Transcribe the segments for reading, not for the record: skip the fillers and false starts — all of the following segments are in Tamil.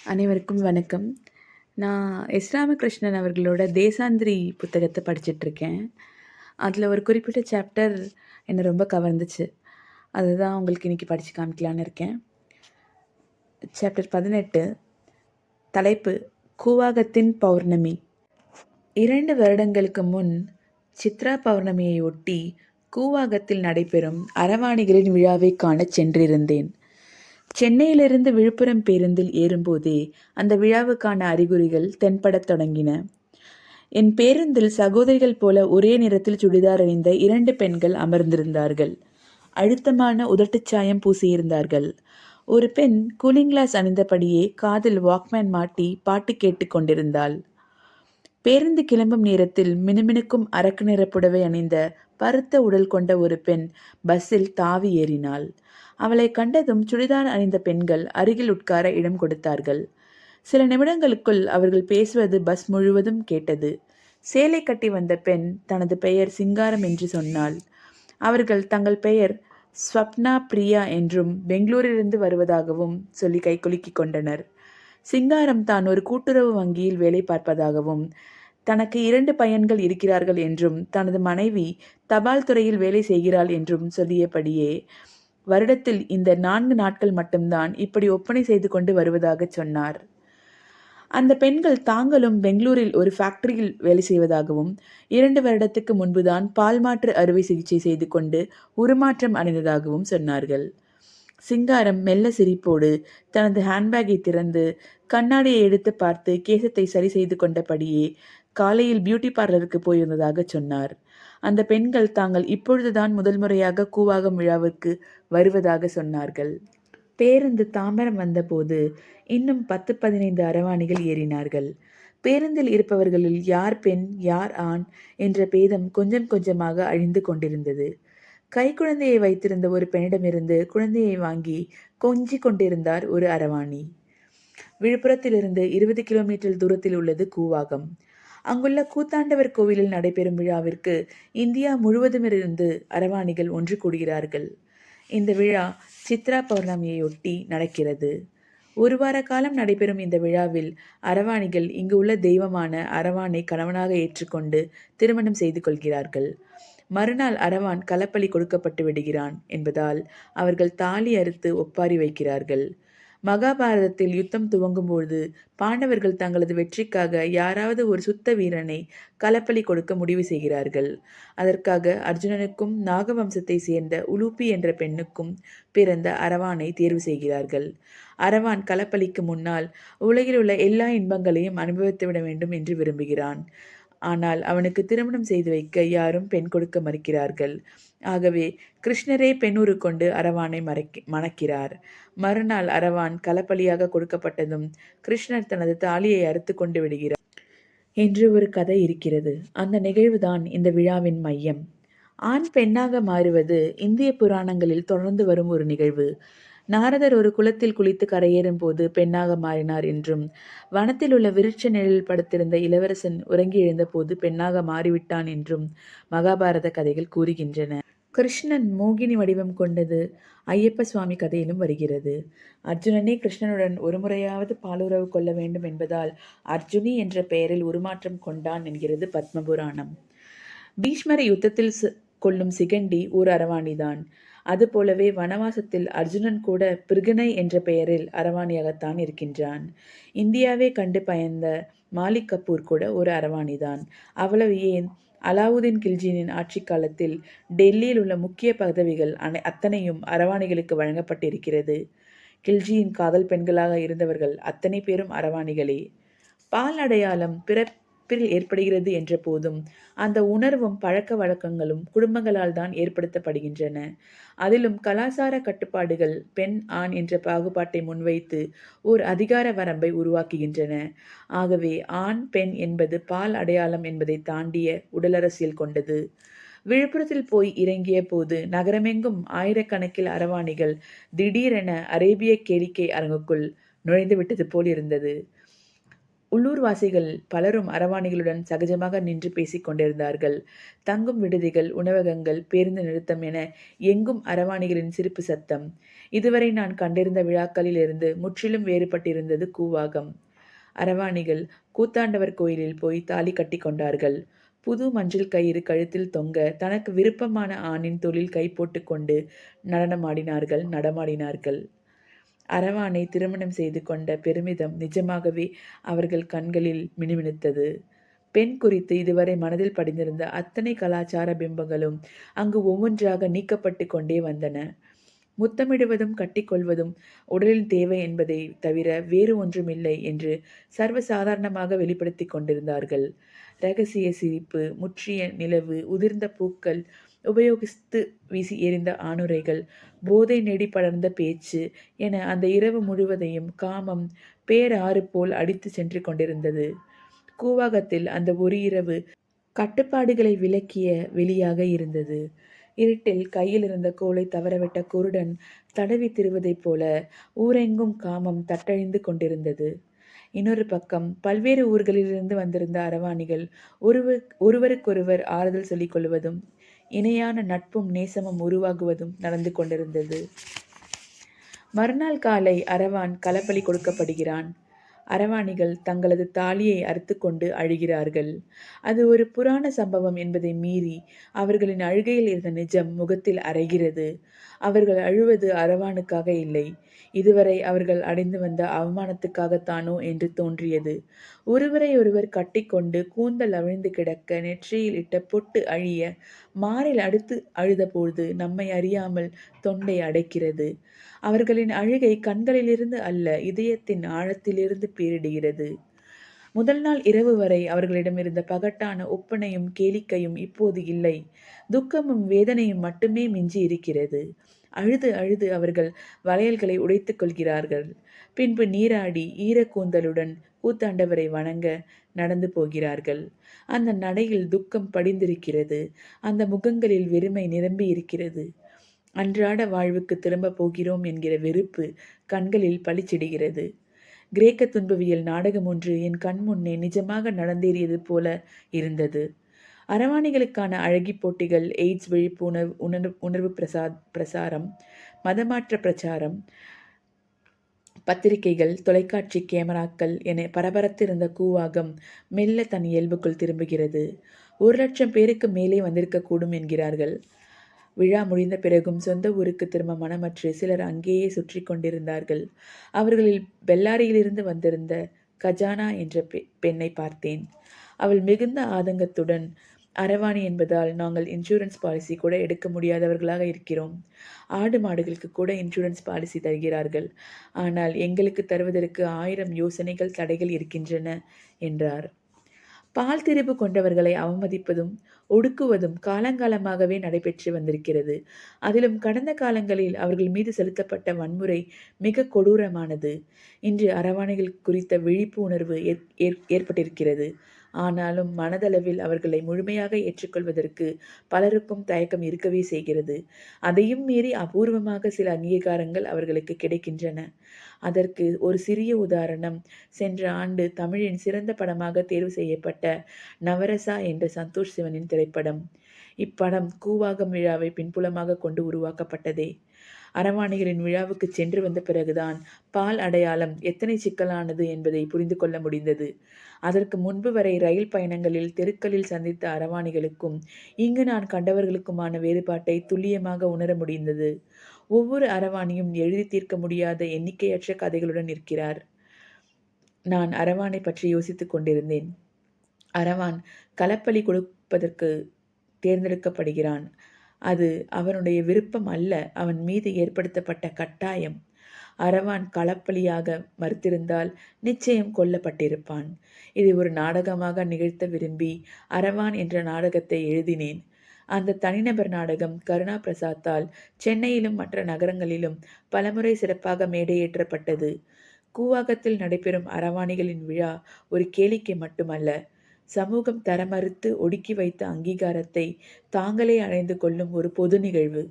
அனைவருக்கும் வணக்கம். நான் எஸ். ராமகிருஷ்ணன் அவர்களோட தேசாந்திரி புத்தகத்த படிச்சுட்ருக்கேன். அதில ஒரு குறிப்பிட்ட சாப்டர் என்ன ரொம்ப கவர்ந்துச்சு. அதுதான் உங்களுக்கு இன்னைக்கு படிச்சு காமிக்கலான்னு இருக்கேன். சாப்டர் 18. தலைப்பு கூவாகத்தின் பௌர்ணமி. 2 வருடங்களுக்கு முன் சித்ரா பௌர்ணமியை ஒட்டி கூவாகத்தில் நடைபெறும் அரவாணிகளின் விழாவைக் காணச் சென்றிருந்தேன். சென்னையிலிருந்து விழுப்புரம் பேருந்தில் ஏறும்போதே அந்த விழாவுக்கான அறிகுறிகள் தென்படத் தொடங்கின. என் பேருந்தில் சகோதரிகள் போல ஒரே நிறத்தில் சுடிதார் அணிந்த 2 பெண்கள் அமர்ந்திருந்தார்கள். அழுத்தமான உதட்டுச்சாயம் பூசியிருந்தார்கள். ஒரு பெண் கூலிங் கிளாஸ் அணிந்தபடியே காதில் வாக்மேன் மாட்டி பாட்டு கேட்டு கொண்டிருந்தாள். பேருந்து கிளம்பும் நேரத்தில் மினுமினுக்கும் அரக்கு நிற புடவை அணிந்த பருத்த உடல் கொண்ட ஒரு பெண் பஸ்ஸில் தாவி ஏறினாள். அவளை கண்டதும் சுடிதார் அணிந்த பெண்கள் அருகில் உட்கார இடம் கொடுத்தார்கள். சில நிமிடங்களுக்குள் அவர்கள் பேசுவது பஸ் முழுவதும் கேட்டது. சேலை கட்டி வந்த பெண் தனது பெயர் சிங்காரம் என்று சொன்னாள். அவர்கள் தங்கள் பெயர் ஸ்வப்னா பிரியா என்றும் பெங்களூரிலிருந்து வருவதாகவும் சொல்லி கைகுலுக்கிக் கொண்டனர். சிங்காரம் தான் ஒரு கூட்டுறவு வங்கியில் வேலை பார்ப்பதாகவும், தனக்கு 2 பையன்கள் இருக்கிறார்கள் என்றும், தனது மனைவி தபால் துறையில் வேலை செய்கிறாள் என்றும் சொல்லியபடியே வருடத்தில் இந்த 4 நாட்கள் மட்டும்தான் இப்படி ஒப்பனை செய்து கொண்டு வருவதாகச் சொன்னார். அந்த பெண்கள் தாங்களும் பெங்களூரில் ஒரு ஃபேக்டரியில் வேலை செய்வதாகவும், 2 வருடத்துக்கு முன்புதான் பால் மாற்று அறுவை சிகிச்சை செய்து கொண்டு உருமாற்றம் அடைந்ததாகவும் சொன்னார்கள். சிங்காரம் மெல்ல சிரிப்போடு தனது ஹேண்ட்பேக்கை திறந்து கண்ணாடியை எடுத்து பார்த்து கேசத்தை சரி செய்து கொண்டபடியே காலையில் பியூட்டி பார்லருக்கு போயிருந்ததாக சொன்னார். அந்த பெண்கள் தாங்கள் இப்பொழுதுதான் முதல் முறையாக கூவாகம் விழாவுக்கு வருவதாக சொன்னார்கள். பேருந்து தாம்பரம் வந்தபோது இன்னும் 10-15 அரவாணிகள் ஏறினார்கள். பேருந்தில் இருப்பவர்களில் யார் பெண் யார் ஆண் என்ற பேதம் கொஞ்சம் கொஞ்சமாக அழிந்து கொண்டிருந்தது. கைக்குழந்தையை வைத்திருந்த ஒரு பெண்ணிடமிருந்து குழந்தையை வாங்கி கொஞ்சி கொண்டிருந்தார் ஒரு அரவாணி. விழுப்புரத்திலிருந்து 20 கிலோமீட்டர் தூரத்தில் உள்ளது கூவாகம். அங்குள்ள கூத்தாண்டவர் கோவிலில் நடைபெறும் விழாவிற்கு இந்தியா முழுவதுமிருந்து அரவாணிகள் ஒன்று கூடுகிறார்கள். இந்த விழா சித்ரா பௌர்ணமியையொட்டி நடக்கிறது. ஒரு வார காலம் நடைபெறும் இந்த விழாவில் அரவாணிகள் இங்கு உள்ள தெய்வமான அரவானை கணவனாக ஏற்றுக்கொண்டு திருமணம் செய்து கொள்கிறார்கள். மறுநாள் அரவான் களப்பலி கொடுக்கப்பட்டு விடுகிறான் என்பதால் அவர்கள் தாலி அறுத்து ஒப்பாரி வைக்கிறார்கள். மகாபாரதத்தில் யுத்தம் துவங்கும்போது பாண்டவர்கள் தங்களது வெற்றிக்காக யாராவது ஒரு சுத்த வீரனை களப்பலி கொடுக்க முடிவு செய்கிறார்கள். அதற்காக அர்ஜுனனுக்கும் நாகவம்சத்தை சேர்ந்த உலூப்பி என்ற பெண்ணுக்கும் பிறந்த அரவானை தேர்வு செய்கிறார்கள். அரவான் களப்பலிக்கு முன்னால் உலகில் உள்ள எல்லா இன்பங்களையும் அனுபவித்துவிட வேண்டும் என்று விரும்புகிறான். ஆனால் அவனுக்கு திருமணம் செய்து வைக்க யாரும் பெண் கொடுக்க மறுக்கிறார்கள். ஆகவே கிருஷ்ணரே பெண்ணுரு கொண்டு அரவானை மணக்கிறார். மறுநாள் அரவான் களப்பலியாக கொடுக்கப்பட்டதும் கிருஷ்ணர் தனது தாலியை அறுத்து கொண்டு விடுகிறார் என்று ஒரு கதை இருக்கிறது. அந்த நிகழ்வுதான் இந்த விழாவின் மையம். ஆண் பெண்ணாக மாறுவது இந்திய புராணங்களில் தொடர்ந்து வரும் ஒரு நிகழ்வு. நாரதர் ஒரு குளத்தில் குளித்து கரையேறும் போது பெண்ணாக மாறினார் என்றும், வனத்தில் உள்ள விருட்ச நிழலில் படுத்திருந்த இளவரசன் உறங்கி எழுந்தபோது பெண்ணாக மாறிவிட்டான் என்றும் மகாபாரத கதைகள் கூறுகின்றன. கிருஷ்ணன் மோகினி வடிவம் கொண்டது ஐயப்ப சுவாமி கதையிலும் வருகிறது. அர்ஜுனனே கிருஷ்ணனுடன் ஒரு முறையாவது பாலுறவு கொள்ள வேண்டும் என்பதால் அர்ஜுனி என்ற பெயரில் உருமாற்றம் கொண்டான் என்கிறது பத்மபுராணம். பீஷ்மரை யுத்தத்தில் கொல்லும் சிகண்டி ஓர் அரவாணிதான். அதுபோலவே வனவாசத்தில் அர்ஜுனன் கூட பிருகனை என்ற பெயரில் அரவாணியாகத்தான் இருக்கின்றான். இந்தியாவே கண்டு பயந்த மாலிக் கபூர் கூட ஒரு அரவாணிதான். அவ்வளவு ஏன், அலாவுதீன் கில்ஜியின் ஆட்சி காலத்தில் டெல்லியில் உள்ள முக்கிய பதவிகள் அத்தனையும் அரவாணிகளுக்கு வழங்கப்பட்டிருக்கிறது. கில்ஜியின் காதல் பெண்களாக இருந்தவர்கள் அத்தனை பேரும் அரவாணிகளே. பால் அடையாளம் பிறப்பில் ஏற்படுகிறது என்ற போதும் அந்த உணர்வும் பழக்க வழக்கங்களும் குடும்பங்களால் தான் ஏற்படுத்தப்படுகின்றன. அதிலும் கலாசார கட்டுப்பாடுகள் பெண் ஆண் என்ற பாகுபாட்டை முன்வைத்து ஓர் அதிகார வரம்பை உருவாக்குகின்றன. ஆகவே ஆண் பெண் என்பது பால் அடையாளம் என்பதை தாண்டிய உடலரசியல் கொண்டது. விழுப்புரத்தில் போய் இறங்கிய போது நகரமெங்கும் ஆயிரக்கணக்கில் அரவாணிகள் திடீரென அரேபிய கேளிக்கை அரங்குக்குள் நுழைந்து விட்டது போல் இருந்தது. உள்ளூர்வாசிகள் பலரும் அரவாணிகளுடன் சகஜமாக நின்று பேசிக் கொண்டிருந்தார்கள். தங்கும் விடுதிகள், உணவகங்கள், பேருந்து நிறுத்தம் என எங்கும் அரவாணிகளின் சிரிப்பு சத்தம். இதுவரை நான் கண்டிருந்த விழாக்களில் இருந்து முற்றிலும் வேறுபட்டிருந்தது கூவாகம். அரவாணிகள் கூத்தாண்டவர் கோயிலில் போய் தாலி கட்டி கொண்டார்கள். புது மஞ்சள் கயிறு கழுத்தில் தொங்க தனக்கு விருப்பமான ஆணின் தோளில் கை போட்டுக்கொண்டு நடமாடினார்கள். அரவானை திருமணம் செய்து கொண்ட பெருமிதம் நிஜமாகவே அவர்கள் கண்களில் மினுமினுத்தது. பெண் குறித்து இதுவரை மனதில் படிந்திருந்த அத்தனை கலாச்சார பிம்பங்களும் அங்கு ஒவ்வொன்றாக நீக்கப்பட்டு கொண்டே வந்தன. முத்தமிடுவதும் கட்டிக்கொள்வதும் உடலின் தேவை என்பதை தவிர வேறு ஒன்றுமில்லை என்று சர்வசாதாரணமாக வெளிப்படுத்தி கொண்டிருந்தார்கள். இரகசிய சிரிப்பு, முற்றிய நிலவு, உதிர்ந்த பூக்கள், உபயோகித்து வீசி எறிந்த ஆணுரைகள், போதை நெடி படர்ந்த பேச்சு என அந்த இரவு முழுவதையும் காமம் பேராறு போல் அடித்து சென்று கொண்டிருந்தது. கூவாகத்தில் அந்த ஒரு இரவு கட்டுப்பாடுகளை விலக்கிய வெளியாக இருந்தது. இருட்டில் கையில் இருந்த கோலை தவறவிட்ட குருடன் தடவி திருவதைப் போல ஊரெங்கும் காமம் தட்டழிந்து கொண்டிருந்தது. இன்னொரு பக்கம் பல்வேறு ஊர்களிலிருந்து வந்திருந்த அரவாணிகள் ஒருவருக்கொருவர் ஆறுதல் சொல்லிக் கொள்வதும் இணையான நட்பும் நேசமும் உருவாகுவதும் நடந்து கொண்டிருந்தது. மறுநாள் காலை அரவான் களப்பலி கொடுக்கப்படுகிறான். அரவாணிகள் தங்களது தாலியை அறுத்துக்கொண்டு அழுகிறார்கள். அது ஒரு புராண சம்பவம் என்பதை மீறி அவர்களின் அழுகையில் இருந்த நிஜம் முகத்தில் அறைகிறது. அவர்கள் அழுவது அரவானுக்காக இல்லை, இதுவரை அவர்கள் அடைந்து வந்த அவமானத்துக்காகத்தானோ என்று தோன்றியது. ஒருவரை ஒருவர் கட்டிக்கொண்டு கூந்தல் அவிழ்ந்து கிடக்க, நெற்றியில் இட்ட பொட்டு அழிய, மாரில் அடுத்து அழுதபோது நம்மை அறியாமல் தொண்டை அடைக்கிறது. அவர்களின் அழுகை கண்களிலிருந்து அல்ல, இதயத்தின் ஆழத்திலிருந்து பேரிடுகிறது. முதல் நாள் இரவு வரை அவர்களிடம் இருந்த பகட்டான ஒப்பனையும் கேளிக்கையும் இப்போது இல்லை. துக்கமும் வேதனையும் மட்டுமே மிஞ்சி இருக்கிறது. அழுது அழுது அவர்கள் வளையல்களை உடைத்துக் கொள்கிறார்கள். பின்பு நீராடி ஈரக்கூந்தலுடன் கூத்தாண்டவரை வணங்க நடந்து போகிறார்கள். அந்த நடையில் துக்கம் படிந்திருக்கிறது. அந்த முகங்களில் வெறுமை நிரம்பி இருக்கிறது. அன்றாட வாழ்வுக்கு திரும்ப போகிறோம் என்கிற வெறுப்பு கண்களில் பளிச்சிடுகிறது. கிரேக்க துன்பவியல் நாடகம் ஒன்று என் கண் முன்னே நிஜமாக நடந்தேறியது போல இருந்தது. அரவாணிகளுக்கான அழகி போட்டிகள், எய்ட்ஸ் விழிப்புணர்வு உணர்வு பிரசாரம், மதமாற்ற பிரச்சாரம், பத்திரிகைகள், தொலைக்காட்சி கேமராக்கள் என பரபரத்திருந்த கூவாகம் மெல்ல தன் இயல்புக்குள் திரும்புகிறது. 1,00,000 பேருக்கு மேலே வந்திருக்கக்கூடும் என்கிறார்கள். விழா முடிந்த பிறகும் சொந்த ஊருக்கு திரும்ப மனமற்று சிலர் அங்கேயே சுற்றி கொண்டிருந்தார்கள். அவர்களில் பெல்லாரியிலிருந்து வந்திருந்த கஜானா என்ற பெண்ணை பார்த்தேன். அவள் மிகுந்த ஆதங்கத்துடன், அரவாணி என்பதால் நாங்கள் இன்சூரன்ஸ் பாலிசி கூட எடுக்க முடியாதவர்களாக இருக்கிறோம். ஆடு மாடுகளுக்கு கூட இன்சூரன்ஸ் பாலிசி தருகிறார்கள். ஆனால் எங்களுக்கு தருவதற்கு 1000 யோசனைகள், தடைகள் இருக்கின்றன என்றார். பால் திரிபு கொண்டவர்களை அவமதிப்பதும் ஒடுக்குவதும் காலங்காலமாகவே நடைபெற்று வந்திருக்கிறது. அதிலும் கடந்த காலங்களில் அவர்கள் மீது செலுத்தப்பட்ட வன்முறை மிக கொடூரமானது. இன்று அரவாணிகள் குறித்த விழிப்பு உணர்வு ஏற்பட்டிருக்கிறது. ஆனாலும் மனதளவில் அவர்களை முழுமையாக ஏற்றுக்கொள்வதற்கு பலருக்கும் தயக்கம் இருக்கவே செய்கிறது. அதையும் மீறி அபூர்வமாக சில அங்கீகாரங்கள் அவர்களுக்கு கிடைக்கின்றன. அதற்கு ஒரு சிறிய உதாரணம், சென்ற ஆண்டு தமிழின் சிறந்த படமாக தேர்வு செய்யப்பட்ட நவரசா என்ற சந்தோஷ் சிவனின் திரைப்படம். இப்படம் கூவாகம் விழாவை பின்புலமாக கொண்டு உருவாக்கப்பட்டதே. அரவாணிகளின் விழாவுக்கு சென்று வந்த பிறகுதான் பால் அடையாளம் எத்தனை சிக்கலானது என்பதை புரிந்து கொள்ள முடிந்தது. அதற்கு முன்பு வரை ரயில் பயணங்களில், தெருக்களில் சந்தித்த அரவாணிகளுக்கும் இங்கு நான் கண்டவர்களுக்குமான வேறுபாட்டை துல்லியமாக உணர முடிந்தது. ஒவ்வொரு அரவாணியும் எழுதி தீர்க்க முடியாத எண்ணிக்கையற்ற கதைகளுடன் இருக்கிறார். நான் அரவானை பற்றி யோசித்துக் கொண்டிருந்தேன். அரவான் களப்பலி கொடுப்பதற்கு தேர்ந்தெடுக்கப்படுகிறான். அது அவனுடைய விருப்பம் அல்ல, அவன் மீது ஏற்படுத்தப்பட்ட கட்டாயம். அரவான் களப்பலியாக மறுத்திருந்தால் நிச்சயம் கொல்லப்பட்டிருப்பான். இதை ஒரு நாடகமாக நிகழ்த்த விரும்பி அரவான் என்ற நாடகத்தை எழுதினேன். அந்த தனிநபர் நாடகம் கருணா பிரசாத்தால் சென்னையிலும் மற்ற நகரங்களிலும் பலமுறை சிறப்பாக மேடையேற்றப்பட்டது. கூவாகத்தில் நடைபெறும் அரவாணிகளின் விழா ஒரு கேளிக்கை மட்டுமல்ல, சமூகம் தரமறுத்து ஒடுக்கி வைத்த அங்கீகாரத்தை தாங்களே அடைந்து கொள்ளும் ஒரு பொது நிகழ்வு.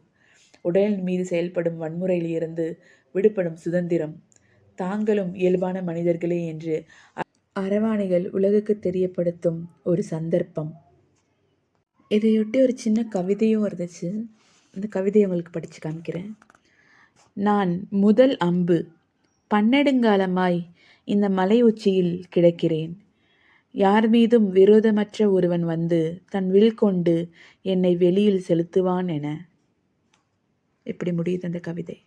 உடலின் மீது செயல்படும் வன்முறையிலிருந்து விடுபடும் சுதந்திரம். தாங்களும் இயல்பான மனிதர்களே என்று அரவாணிகள் உலகுக்கு தெரியப்படுத்தும் ஒரு சந்தர்ப்பம். இதையொட்டி ஒரு சின்ன கவிதையும் இருந்துச்சு. அந்த கவிதையை உங்களுக்கு படித்து காமிக்கிறேன். நான் முதல் அம்பு. பன்னெடுங்காலமாய் இந்த மலை உச்சியில் கிடக்கிறேன். யார் மீதும் விரோதமற்ற ஒருவன் வந்து தன் வில் கொண்டு என்னை வெளியில் செலுத்துவான் என. இப்படி முடியுது அந்த கவிதை.